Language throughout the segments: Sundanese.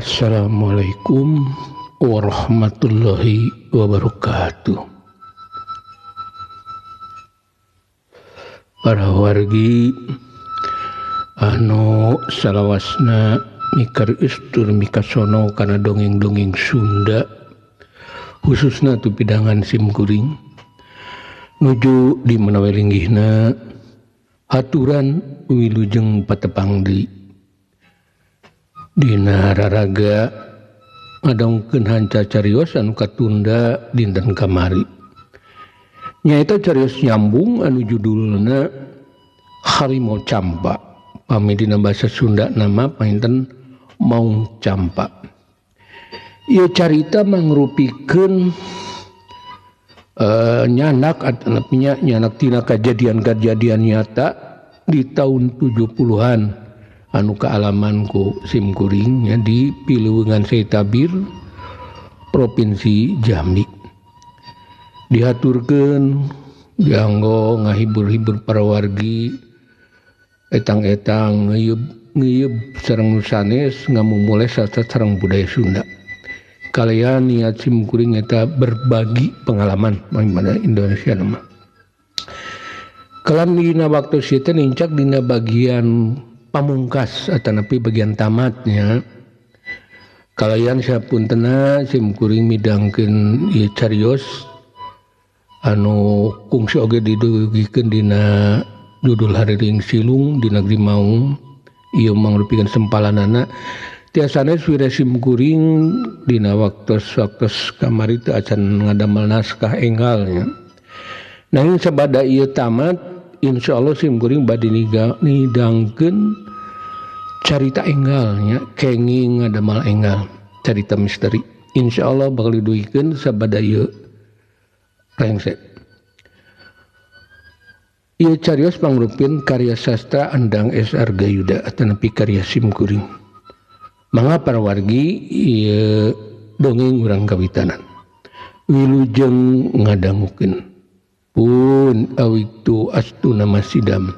Assalamualaikum warahmatullahi wabarakatuh. Para wargi anu salawasna mikar istur mikasono kana dongeng-dongeng Sunda, khususna tu pidangan simkuring nuju di menawi linggihna haturan wilujeng patepangdi dina raraga ngadongkeun hanca carios anu katunda dinten kamari. Nyaeta carios nyambung anu judulna Harimau Campa. Pami dina basa Sunda nama painten Maung Campa. Ieu carita mangrupikeun nyanak atanapinya nyanak tina kajadian-kajadian nyata di tahun 70-an anu kaalaman ku simkuring nya di Pilewengan Seitabir Provinsi Jambi. Dihaturkeun dianggo ngahibur-hibur para wargi etang-etang ngeuyeub sareng nu sanes ngamumule sareng budaya Sunda. Kalian niat simkuring eta berbagi pengalaman mana Indonesia nama. Kalam dina waktu sieu nincak dina bagian pamungkas atanapi bagian tamatnya. Kalian sapuntena simkuring midangkeun ieu carios anu kungsi oge didugikeun dina judul Hariring Silung di Negeri Maung. Ieu mangrupikeun sempalanana tiasana wira simkuring dina waktos-waktos kamari teu acan ngadamel naskah enggalnya. Nanging sabada ieu tamat insyaallah simkuring bade nidangkeun carita enggalnya, kenging ngadamel enggal, carita misteri. Insyaallah bakal diduikeun sabada ieu rengset. Ieu carios pangrupikeun karya sastra Endang S. Argayuda atanapi karya simkuring. Mangga para wargi ieu dongeng urang kawitanan. Wilujeng ngadangukeun. Pun awitu astuna masidam.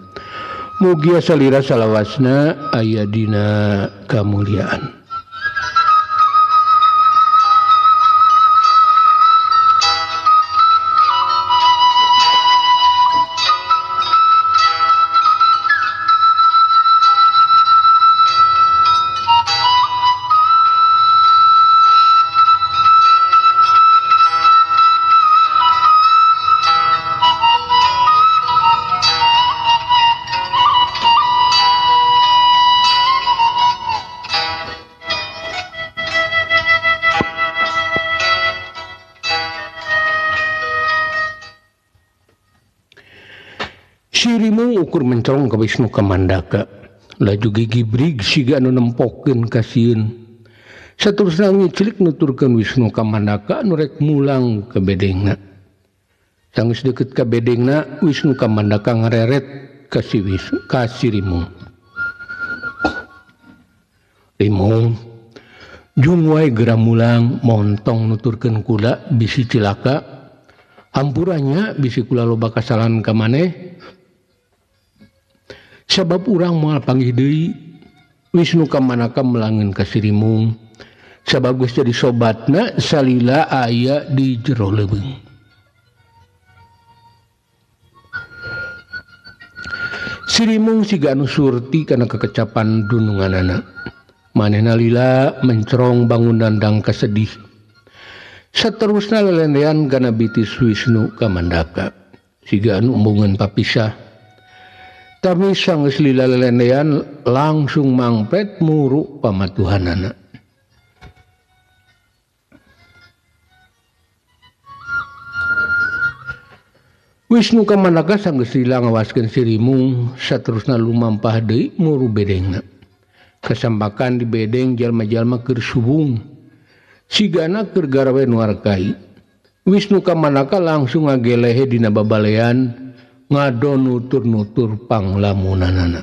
Mugia salira salawasna aya dina kamuliaan. Sirimu ukur mencorong ka Wisnu Kamandaka. Laju gigi brig siga anu nempokeun ka sieun. Saterusna ngicilik nuturkeun Wisnu Kamandaka anu rek mulang ka bedengna. Sanggeus deukeut ka bedengna Wisnu Kamandaka ngareret ka Sirimu. Rimung jung wae geura mulang montong nuturkeun kula bisi cilaka. Hampuranya bisi kula loba kasalahan ka maneh. Sabab urang moal panggih deui Wisnu Kamandaka melangeun ka Sirimung sabab geus jadi sobatna salila aya di jero leuweung. Sirimung siga anu surti kana kekecapan dununganana. Manehna lila mencerong bangunan dang kasedih. Saterusna lelendean kana bitis Wisnu Kamandaka. Siga anu embungeun papisah. Tapi sanggeus lila lelendean langsung mangpet muru pamatuhanana. Wisnu Kamandaka sanggeus lila ngawaskeun Sirimung saterusna lumampah deui muru bedengna. Kasambakan di bedeng jalma-jalma keur subung. Sigana keur garawe nuarkai. Wisnu Kamandaka langsung ngagelehe dina babalean ngado nutur-nutur panglamunanana.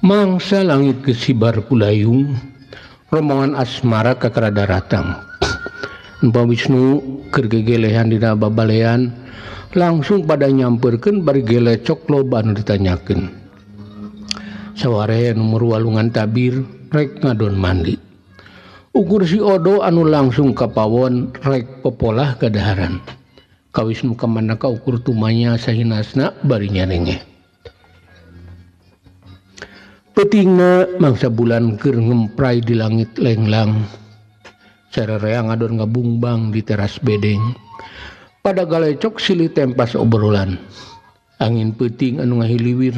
Mangsa langit kesibar kulayung, rombongan asmara kakarada ratang. Empa Wisnu keur gegelehan dina babalean, langsung pada nyamperkeun bari gelecok loba anu ditanyakeun. Saware nomor walungan tabir rek ngadon mandi. Ukur si Odo anu langsung ka pawon rek popolah kadaharan. Ka Wisnu kamandaka ukur tumanya sahinasna bari nyanenge. Petingna mangsa bulan keur ngemprai di langit lenglang. Sarerea ngadon ngabungbang di teras bedeng. Pada galecok silih tempas obrolan. Angin peuting anu ngahiliwir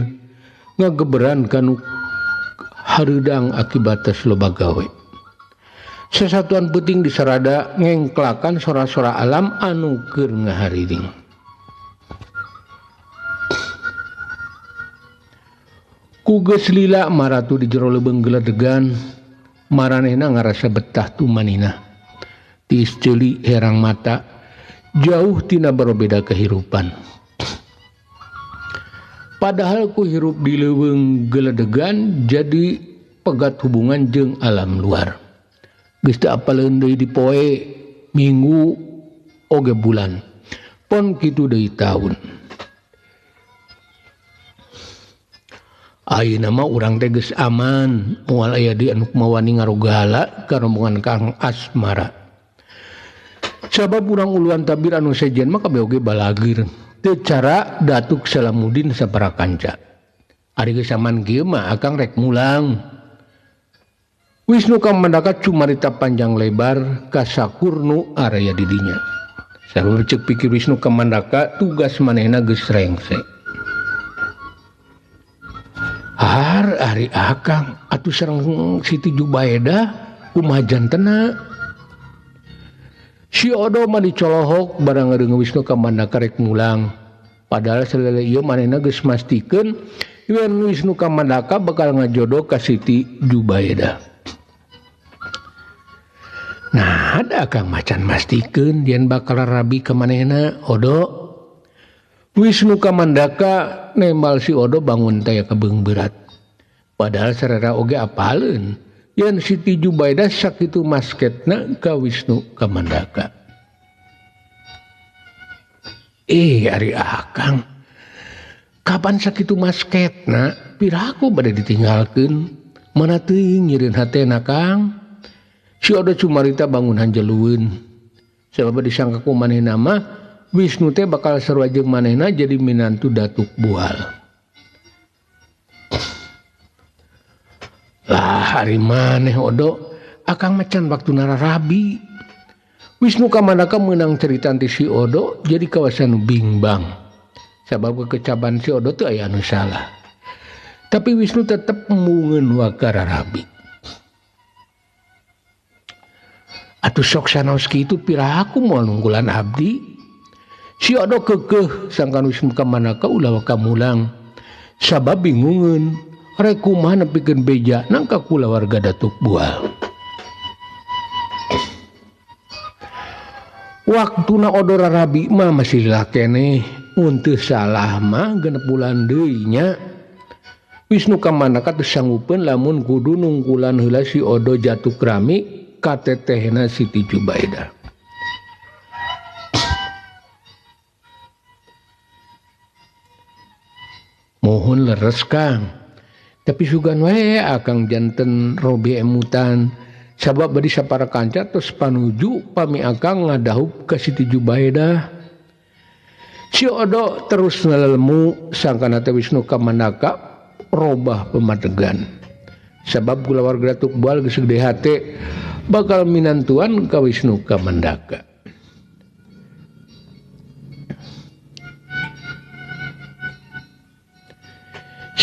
ngageberan kanu hareudang akibates loba gawe. Sesatuan peuting disarada ngengklakan sora-sora alam anu keur ngahariring. Ku geus lila maratu di jero leubeung geledegan, maranehna ngarasa betah tumanina. Tiis ceuli herang mata, jauh tina barobeda kehirupan. Padahal ku hirup di leuweung geledegan jadi pegat hubungan jeung alam luar. Geus teu apaleun deui di poe, minggu, oge bulan. Pon kitu deui taun. Ayeuna mah urang teh geus aman, moal aya di anu mawani ngarogala ka rombongan Kang Asmara. Sabab urang uluan tabir anu sejen mah kabeh oge balagir. Teu cara Datuk Salamuddin saparakanca. Ari geus aman kieu mah akang rek mulang. Wisnu kamandaka cumarita panjang lebar ka sakurnu area di dinya. Sarua ceuk pikir Wisnu kamandaka tugas manehna geus rengse. Ari akang atuh sareng Siti Jubaedah kumaha jantena. Si Odo mah dicolohok barang ngadeung Wisnu kamandaka rek mulang. Padahal salele ieu manehna geus mastikeun yen Wisnu kamandaka bakal ngajodoh ka Siti Jubaedah. Nah, ada akang macan mastikeun yen bakal rabi ka manehna Odo. Wisnu kamandaka nembal si Odo bangun taya kebeung berat. Padahal sarera oge apaleun yen Siti Jubaedah sakitu masketna ka Wisnu kamandaka. Ari akang, kapan sakitu masketna piraku bade ditinggalkeun? Mana teuing nyiereun hatena Kang? Si Odo cumarita bangun hanjelueun. Sabab disangka ku manehna mah Wisnu teh bakal sarua jeung manehna jadi minantu Datuk Bual. Lah hari maneh Odo, akang macan waktu nararabi. Wisnu kamandaka meunang cerita ti si Odo jadi kawasan bingbang. Sabab kekecaban si Odo teu aya anu salah. Tapi Wisnu tetep mungeun wakararabi. Atuh sok sanaos kitu piraku moal nunggulan abdi. Si Odo keukeuh sangkan Wisnu kamandaka ulah wakamulang. Sabab bingungeun, rek kumaha nepikeun beja nangka kula warga Datuk Bual. Waktuna Odo rarabi mah masih lila keneh, mun teu salah mah 6 bulan deui nya. Wisnu kamandaka teu sanggupeun lamun kudu nungkulan heula si Odo jatuh krami ka tetehna Siti Jubaedah. Mohon leres Kang, tapi sugan wae akang janten robe emutan. Sabab badi saparakanca tos panuju pami akang ngadahup ka Siti Jubaedah. Si Odo terus ngalelemu sangkana teh Wisnu kamandaka robah pemadegan. Sabab kula warga Datuk Bual geus gede hate bakal minantuan ka Wisnu kamandaka.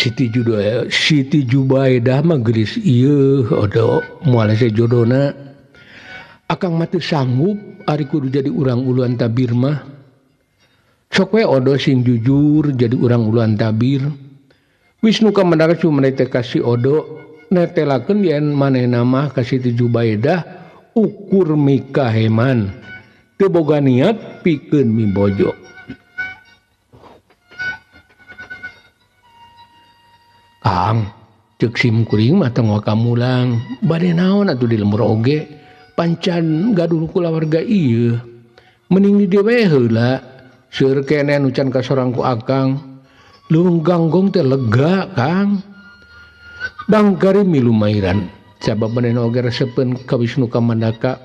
Siti Jubaedah mah geulis ieu Odo moal sejodona. Akang mah teu sanggup ari kudu jadi urang uluan tabir mah. Sok we Odo sing jujur jadi urang uluan tabir. Wisnu kamandaka cuma teh ka si Odo netelakeun yen manehna mah ka Siti Jubaedah ukur mikaheman. Teu boga niat pikeun mibojo. Kang, Cek simkuring mah tong wakamulang bade naon atuh di lembur oge pancan gaduh kulawarga ieu mending di dieu we heula seueur keneh anu can kasorang ku akang leuweung ganggong teh lega Kang Bang Karim milu mairan sabab manehna oge resepeun ka Wisnu Kamandaka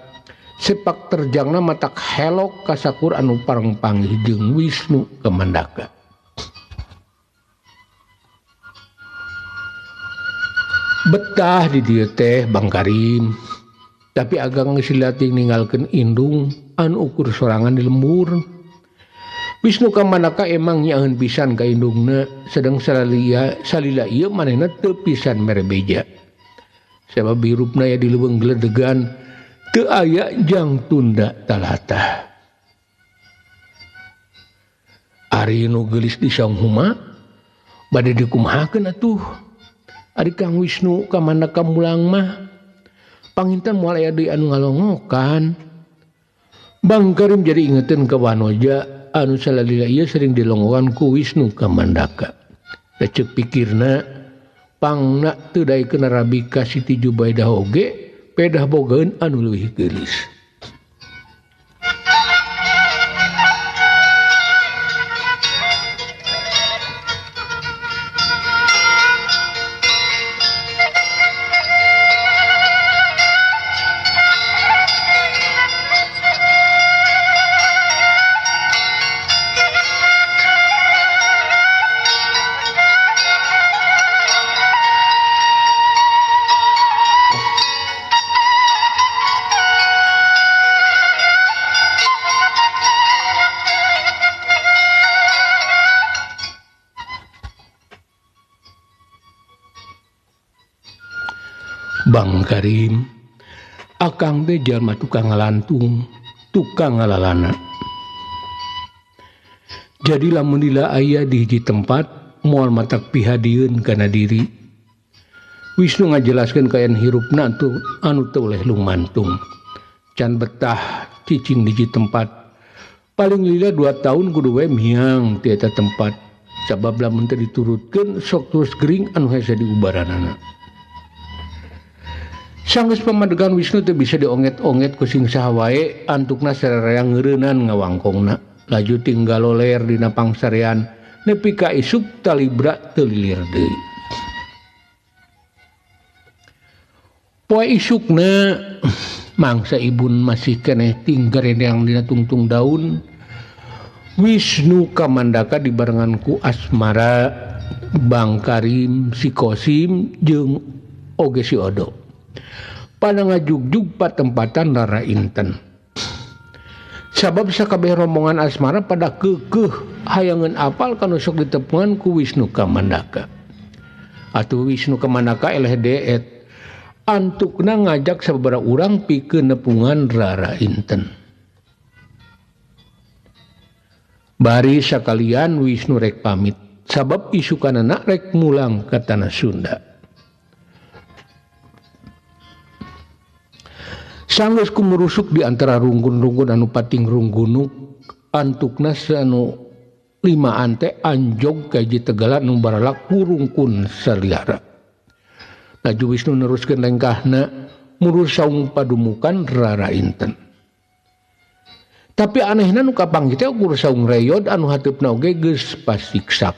sepak terjangna matak helok kasakur anu pareng panggih jeung Wisnu Kamandaka. Betah di dieu teh Bang Karim tapi agang ngesilating ninggalkeun indung anu ukur sorangan di lembur. Wisnu Kamandaka emang nyaeun pisan ka indungna sedang salila ieu manehna teu pisan mere beja. Sabab hirupna ya di leuweung geledegan teu aya jang tunda talatah. Ari nu geulis di saung huma bade dikumahakeun atuh. Ari Kang Wisnu Kamandaka mulang mah panginten moal aya deui anu ngalongokan. Bang Karim jadi ingeteun ka Wanoja anu salalila ieu sering dilongokan ku Wisnu Kamandaka. Lecek pikirna pangna teu daekeun Rabika Siti Jubaidah oge pedah bogaeun anu leuwih geulis. Bang Karim akang teh jalma tukang ngalantung tukang ngalalana. Jadi lamun lila aya di hiji tempat moal matak pihadieun kana diri Wisnu ngajelaskeun kayan hirupna anu teu oleh lumantung can betah cicing di hiji tempat paling lila 2 tahun kudu we miang ti eta tempat sabab lamun teu diturutkeun sok terus gering anu hese diubaranana. Sanggeus pamadegan Wisnu teu bisa dionget-onget ku sing saha wae antukna sararea ngeureunnan ngawangkongna laju tinggal loler dina pangsarean nepi ka isuk talibra teu lilir deui. Poe isukna mangsa ibun masih keneh tinggal yang dina tungtung daun Wisnu Kamandaka dibarengan ku Asmara, Bang Karim, si Kosim jeung oge si Odo. Pada ngajugjug patempatan Rara Inten. Sabab sakabeh rombongan Asmara pada keukeuh hayangeun apal kanu sok ditepungan ku Wisnu Kamandaka. Atuh Wisnu Kamandaka eleh deet antukna ngajak sababaraha urang pikeun nepungan Rara Inten. Bari sakalian Wisnu rek pamit sabab isukanana rek mulang ka tanah Sunda. Sanggeus kumurusuk di antara runggun-runggun anu pating runggunuk antukna anu 5 teh anjog ka hiji tegalan nu baralak kurungkun saliara. Laju Wisnu neruskeun lengkahna murus saung padumukan Rara Inten. Tapi anehna nu kapanggih teh ukur saung reyod anu hateupna oge geus pasiksak.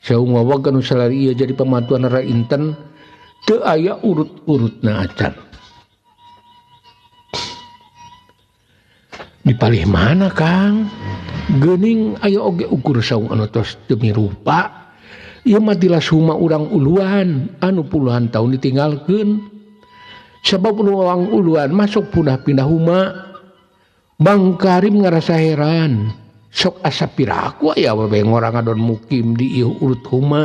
Saung wawag anu salari ieu jadi pamatuan Rara Inten teu aya urut-urutna acan. Dipalih mana Kang? Geuning aya oge ukur saung anu tos teu mirupa. Ieu mah tilas huma urang uluan anu puluhan taun ditinggalkeun. Sabab urang uluan masuk pindah huma. Bang Karim ngarasa heran. Sok asa piraku aya we ngorang adon mukim di ieu urut huma.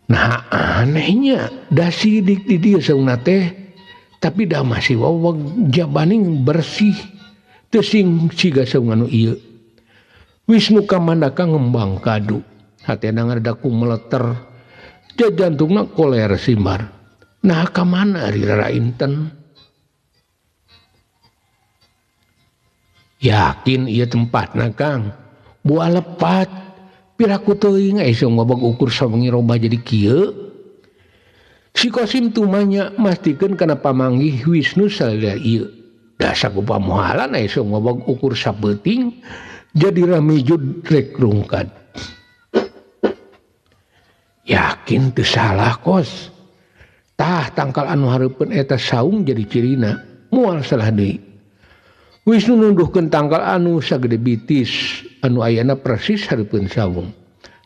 Nah anehnya da sidik di dieu saungna teh tapi dah masih wawag jabaning bersih teu sing siga saung anu ieu. Wisnu Kamandaka ngembang kadu hatena ngadaku meleter jantungna koler simbar. Nah ka mana ari Rara Inten? Yakin ieu tempatna Kang buah lepat piraku teuing iso ngobag ukur sawengi robah jadi kieu. Si Qasim tumanya mastikeun kana pamanggih Wisnu salila ieu. Da sakupa mohalan iso ngobag ukur sabeuting jadi ramejud rek rungkad. Yakin teu salah kos. Tah tangkal anu hareupeun eta saung jadi cirina moal salah deui. Wisnu nunduhkeun tangkal anu sagede bitis anu ayana persis hareupeun saung.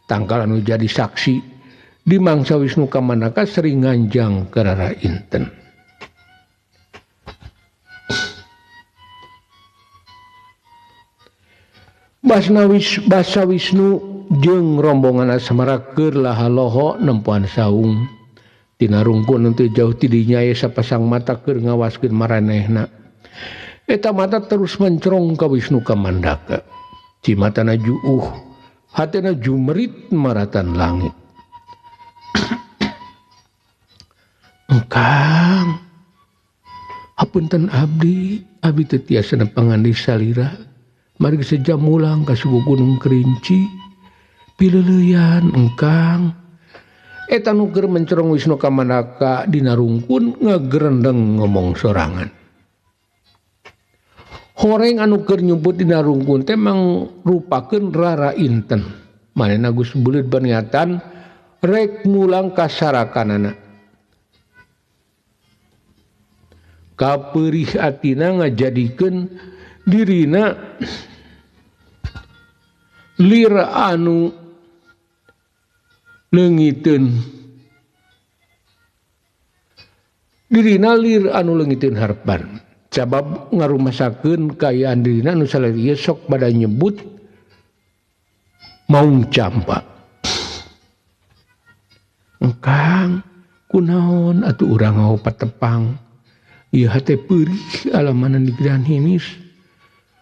Tangkal anu jadi saksi di mangsa Wisnu Kamandaka sering nganjang ke rara inten. Basa Wisnu jeung rombongan Asmara keur lahaloho nempuan saung. Tina rungkun teu jauh ti dinya aya sapasang mata keur ngawaskeun maranehna. Eta mata terus mencrong ka Wisnu Kamandaka. Cimatana juuh, hatena jumerit maratan langit. Engkang, hapunten abdi teu tiasa nepangandi salira. Mari sejam mulang ka suku Gunung Kerinci. Pileuleyan engkang. Eta nu keur mencerong Wisnu Kamandaka dina rungkun ngagerendeng ngomong sorangan. Horeng anu keur nyumput dina rungkun teh mangrupakeun rara inten. Manehna geus beuleud baniatan rek mulang ka sarakanana. Kapeurih atina ngajadikeun dirina lir anu leungiteun dirina lir anu leungiteun harpan sabab ngarumasakeun kaayaan dirina anu salarieu sok pada nyebut maung campa. Engkang kunaon atuh urang ngaopat tepang ieu hate peurih alamana nigran hinis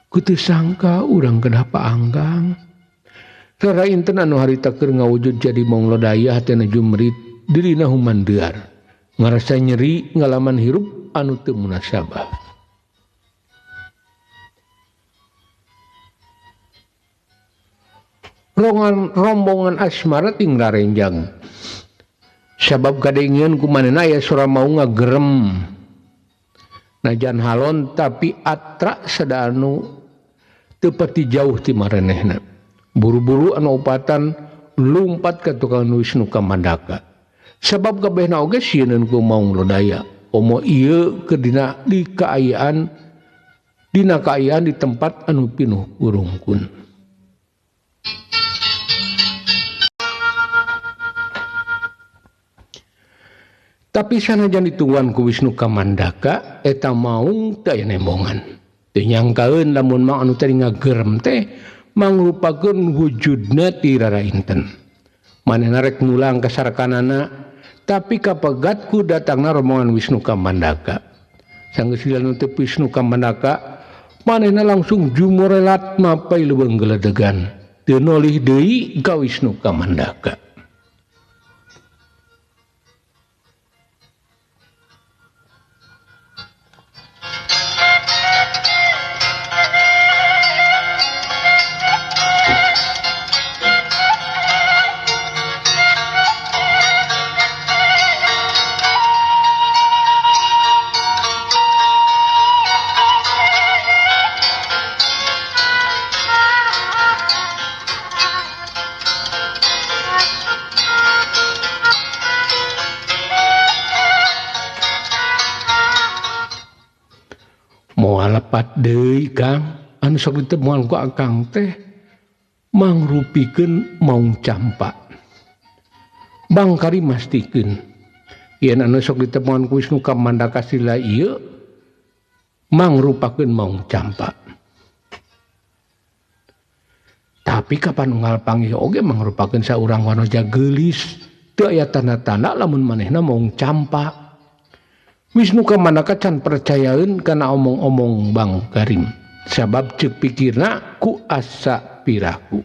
ku teu sangka urang kedah paanggang. Rara inten anu harita keur ngawujud jadi maung lodaya hatena jumrit dirina humandeuar ngarasa nyeri ngalaman hirup anu teu munasabah. Rombongan Asmara ting rarenjang sabab kadengieun ku manehna aya sora maung ngagerem najan halon tapi atra sadanu teu pati jauh ti maranehna. Buru-buru anu upatan lumpat ka tukang Wisnu Kamandaka. Sabab kabehna oge sieun ku maung lodaya. Omo ieu keur dina kaayaan di tempat anu pinuh urungkun. Tapi sanajan ditungguan ku Wisnu Kamandaka eta maung teu aya nembongan. Teu nyangkaeun lamun maung anu tadi ngagerem teh mangrupakeun wujudna ti rara inten. Manehna rek mulang ka sarakanana tapi kapegat ku datangna rombongan Wisnu Kamandaka. Sanggeus dilalun teu Wisnu Kamandaka manehna langsung jumorelat mapai leuweung geledegan teu nolih deui ka Wisnu Kamandaka. Lepat deui Kang anu sok ditemuan ku akang teh mangrupikeun maung campa. Bangkari mastikeun yen anu sok ditemuan ku Wisnu Kamandaka sila ieu mangrupakeun maung campa. Tapi kapan unggal panggih oge mangrupakeun saurang wanoja geulis teu aya tanda-tanda lamun manehna maung campa. Wisnu Kamandaka can percayaeun kana omong-omong Bang Karim sabab ceuk pikirna ku asa piraku.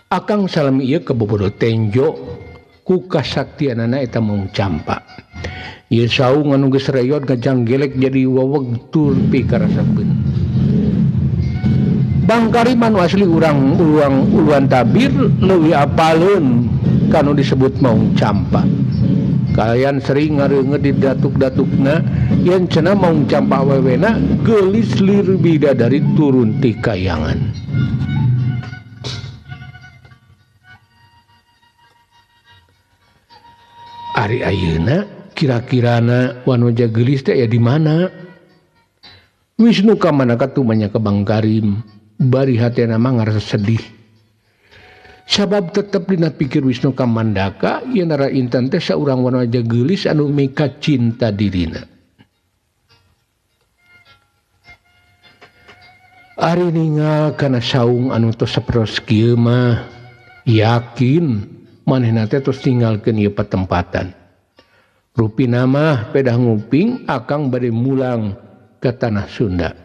Akang salami ieu kebobodo tenjo ku kasaktianana eta maung campa. Ieu saung anu geus reyot ngajanggelek jadi waweg tur pikarasakeun. Bang Karim anu asli urang uluan tabir leuwih apaleun kanu disebut maung campa. Kalian sering ngareungeut di datuk-datukna yen cenah maung campa awewena geulis lir bidadari turun ti kayangan. Ari ayeuna kira-kirana wanoja geulis teh ya di mana? Wisnu ka mana katumanya ka Bang Karim, bari hatena mah ngarasa sedih. Sabab tetep dina pikir Wisnu Kamandaka yen Nara Intan teh saurang wanoja geulis anu mika cinta dirina. Ari ningal kana saung anu tos sapertos kieu mah yakin manehna teh tos tinggalkeun ieu patempatan. Rupina mah pedah nguping akang bade mulang ka tanah Sunda.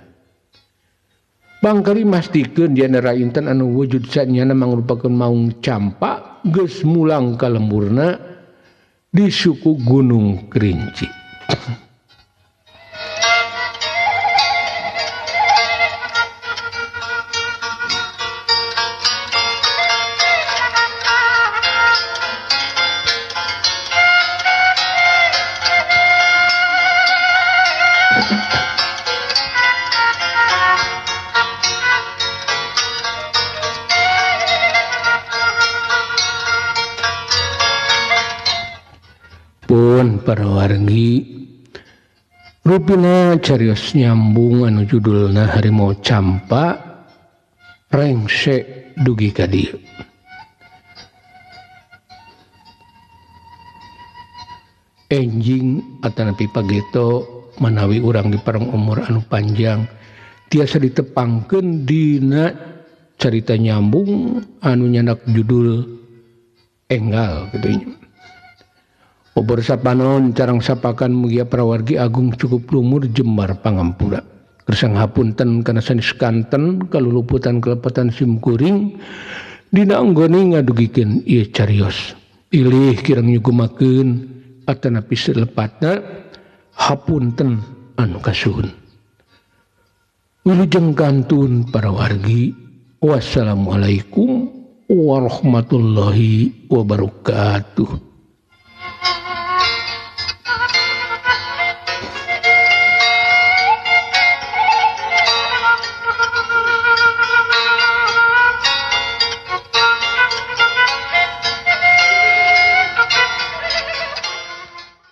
Bang Karim mastikeun yen Nara Intan anu wujud sanyana mangrupakeun maung campa geus mulang ka lemburna di suku Gunung Kerinci. Pun para wargi rupina carios nyambung anu judulna Harimau Campa rengsek dugi ka dieu. Enjing atanapi pageto manawi urang di parang umur anu panjang tiasa ditepangkeun dina carita nyambung anu nyandak judul Enggal kitu nya. Obor sapanon carang sapakan mugia prawargi agung cukup lumur Jembar Pangampura. Gersang hapunten kana sanes kanten kaluluputan kelepatan simkuring dina anggone ngadugikeun ieu carios. Pilih kirang nyugumakeun atanapi selepatna hapunten anu kasuhun. Wilujeng kantun para wargi. Wassalamualaikum warahmatullahi wabarakatuh.